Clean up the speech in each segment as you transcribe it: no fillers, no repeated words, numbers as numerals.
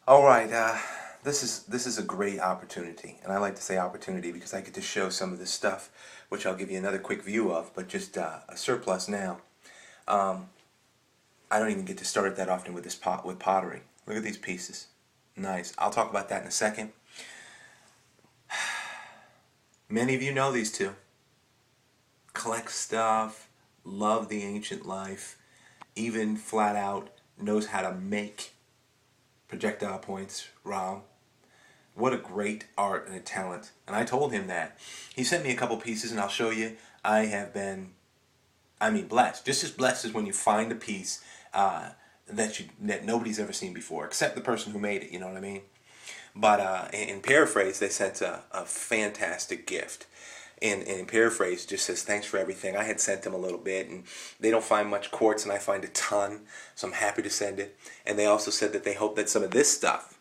All right, this is a great opportunity, and I like to say opportunity because I get to show some of this stuff, which I'll give you another quick view of, but just a surplus now. Um, I don't even get to start it that often with this pot with pottery. Look at these pieces, nice. I'll talk about that in a second. Many of you know these two. Collect stuff, love the ancient life, even flat out knows how to make projectile points, Rob. What a great art and a talent. And I told him that. He sent me a couple pieces, and I'll show you. I have been, blessed. Just as blessed as when you find a piece that nobody's ever seen before, except the person who made it, you know what I mean? But in paraphrase, they sent a fantastic gift. And in paraphrase, just says, thanks for everything. I had sent them a little bit, and they don't find much quartz, and I find a ton, so I'm happy to send it. And they also said that they hope that some of this stuff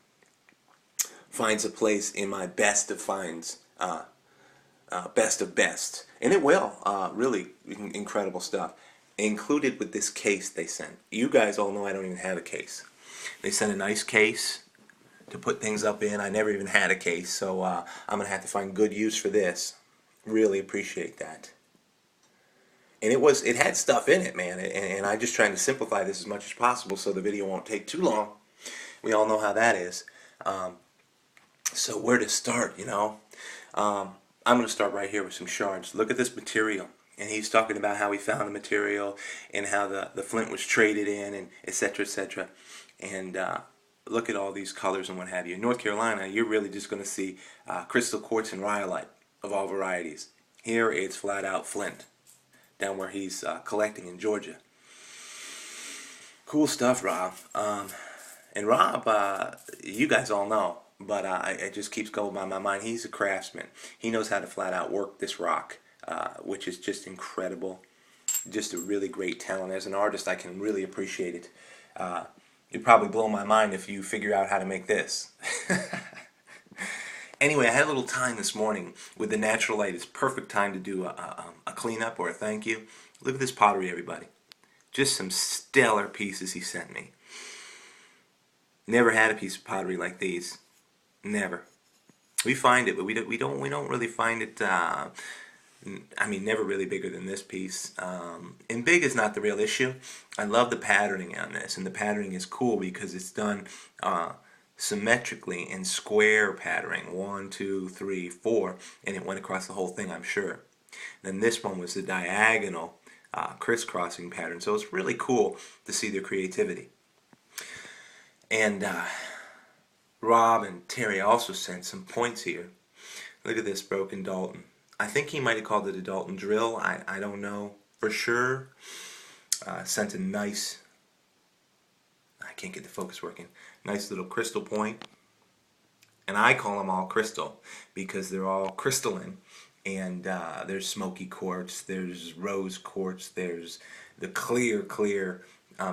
finds a place in my best of finds, best of best. And it will. Really incredible stuff. Included with this case they sent. You guys all know I don't even have a case. They sent a nice case to put things up in. I never even had a case, so I'm going to have to find good use for this. Really appreciate that. And it had stuff in it, man. And I'm just trying to simplify this as much as possible so the video won't take too long. We all know how that is. So where to start, you know? I'm going to start right here with some shards. Look at this material. And he's talking about how he found the material and how the flint was traded in, and etc., etc. And look at all these colors and what have you. In North Carolina, you're really just going to see crystal quartz and rhyolite of all varieties. Here it's flat out flint, down where he's collecting in Georgia. Cool stuff, Rob. And Rob, you guys all know, but it just keeps going by my mind. He's a craftsman. He knows how to flat out work this rock, which is just incredible. Just a really great talent. As an artist, I can really appreciate it. It'd probably blow my mind if you figure out how to make this. Anyway, I had a little time this morning with the natural light. It's perfect time to do a cleanup or a thank you. Look at this pottery, everybody. Just some stellar pieces he sent me. Never had a piece of pottery like these. Never. We find it, but we don't really find it. Never really bigger than this piece. And big is not the real issue. I love the patterning on this, and the patterning is cool because it's done symmetrically in square patterning, 1, 2, 3, 4, and it went across the whole thing, I'm sure. Then this one was the diagonal crisscrossing pattern, so it's really cool to see their creativity. And Rob and Terry also sent some points here. Look at this broken Dalton. I think he might have called it a Dalton drill. I don't know for sure. Sent a nice, I can't get the focus working, nice little crystal point. And I call them all crystal because they're all crystalline. And there's smoky quartz, there's rose quartz, there's the clear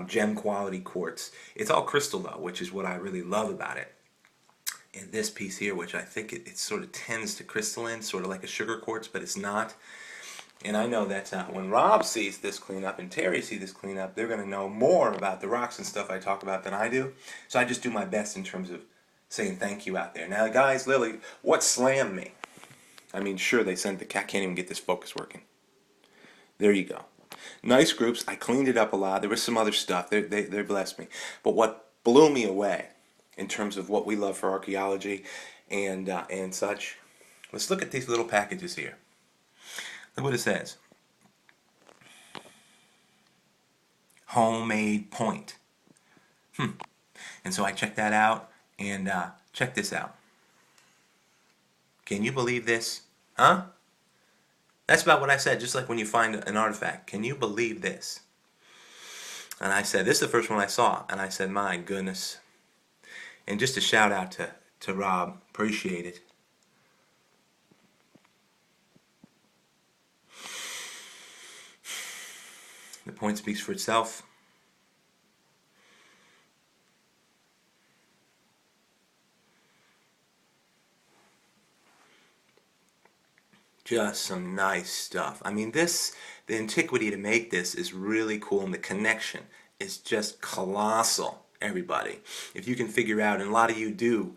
gem quality quartz. It's all crystal though, which is what I really love about it. And this piece here, which I think it sort of tends to crystalline, sort of like a sugar quartz, but it's not. And I know that when Rob sees this cleanup and Terry sees this cleanup, they're going to know more about the rocks and stuff I talk about than I do. So I just do my best in terms of saying thank you out there. Now, guys, Lily, what slammed me? Sure, they sent the... I can't even get this focus working. There you go. Nice groups. I cleaned it up a lot. There was some other stuff. They blessed me. But what blew me away in terms of what we love for archaeology and such, let's look at these little packages here. Look what it says. Homemade point. And so I checked that out, and check this out. Can you believe this? Huh? That's about what I said, just like when you find an artifact. Can you believe this? And I said, this is the first one I saw. And I said, my goodness. And just a shout out to Rob. Appreciate it. The point speaks for itself. Just some nice stuff. The antiquity to make this is really cool, and the connection is just colossal. everybody. If you can figure out, and a lot of you do,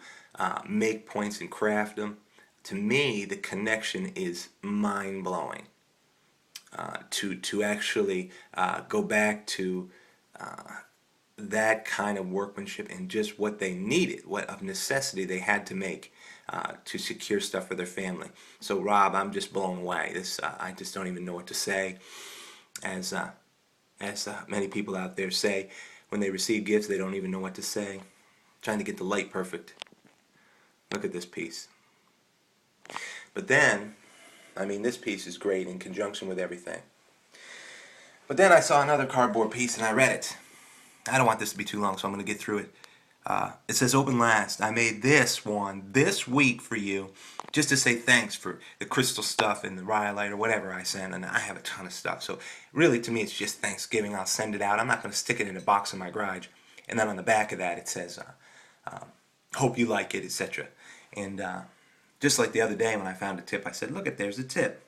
make points and craft them, to me the connection is mind-blowing. To actually go back to that kind of workmanship and just what they needed, what of necessity they had to make to secure stuff for their family. So Rob, I'm just blown away. This I just don't even know what to say. As many people out there say, when they receive gifts, they don't even know what to say. Trying to get the light perfect. Look at this piece. But then, I mean, this piece is great in conjunction with everything. But then I saw another cardboard piece and I read it. I don't want this to be too long, so I'm going to get through it. It says, open last. I made this one this week for you just to say thanks for the crystal stuff and the rhyolite or whatever I send. And I have a ton of stuff. So really, to me, it's just Thanksgiving. I'll send it out. I'm not going to stick it in a box in my garage. And then on the back of that, it says, hope you like it, etc. And just like the other day when I found a tip, I said, look, there's a tip.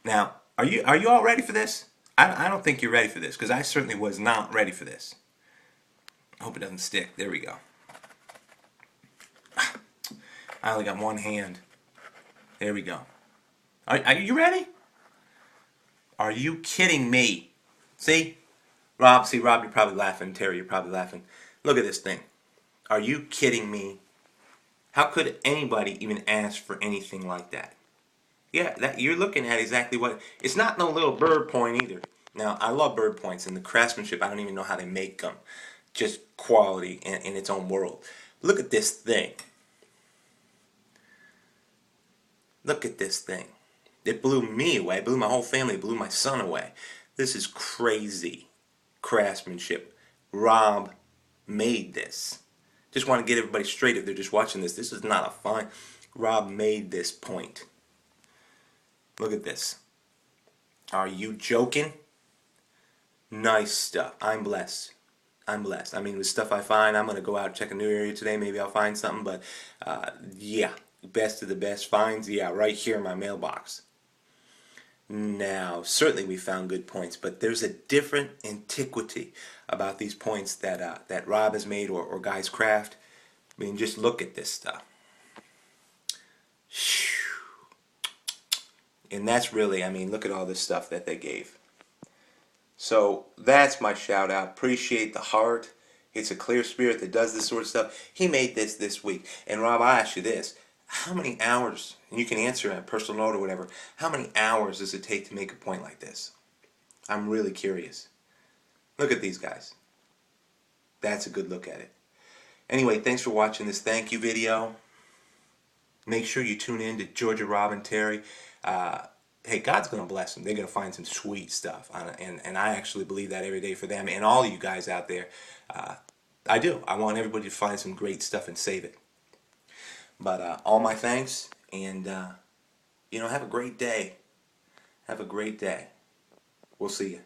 Now, are you all ready for this? I don't think you're ready for this, because I certainly was not ready for this. I hope it doesn't stick. There we go. I only got one hand. There we go. Are you ready? Are you kidding me? See? Rob, you're probably laughing. Terry, you're probably laughing. Look at this thing. Are you kidding me? How could anybody even ask for anything like that? Yeah, that you're looking at exactly what... It's not no little bird point either. Now, I love bird points, and the craftsmanship, I don't even know how they make them. Just quality in its own world. Look at this thing. Look at this thing. It blew me away. It blew my whole family. It blew my son away. This is crazy craftsmanship. Rob made this. Just want to get everybody straight if they're just watching this. This is not a fine... Rob made this point. Look at this. Are you joking? Nice stuff. I'm blessed. I'm blessed. I mean, with stuff I find, I'm going to go out and check a new area today. Maybe I'll find something. But, yeah, best of the best finds. Yeah, right here in my mailbox. Now, certainly we found good points. But there's a different antiquity about these points that Rob has made or guys craft. I mean, just look at this stuff. And that's really, I mean, look at all this stuff that they gave. So that's my shout out. Appreciate the heart. It's a clear spirit that does this sort of stuff. He made this week. And Rob, I ask you this. How many hours, and you can answer a personal note or whatever, how many hours does it take to make a point like this? I'm really curious. Look at these guys. That's a good look at it. Anyway, thanks for watching this thank you video. Make sure you tune in to Georgia, Rob, and Terry. Hey, God's going to bless them. They're going to find some sweet stuff. And I actually believe that every day for them and all you guys out there. I do. I want everybody to find some great stuff and save it. But all my thanks. And, have a great day. Have a great day. We'll see you.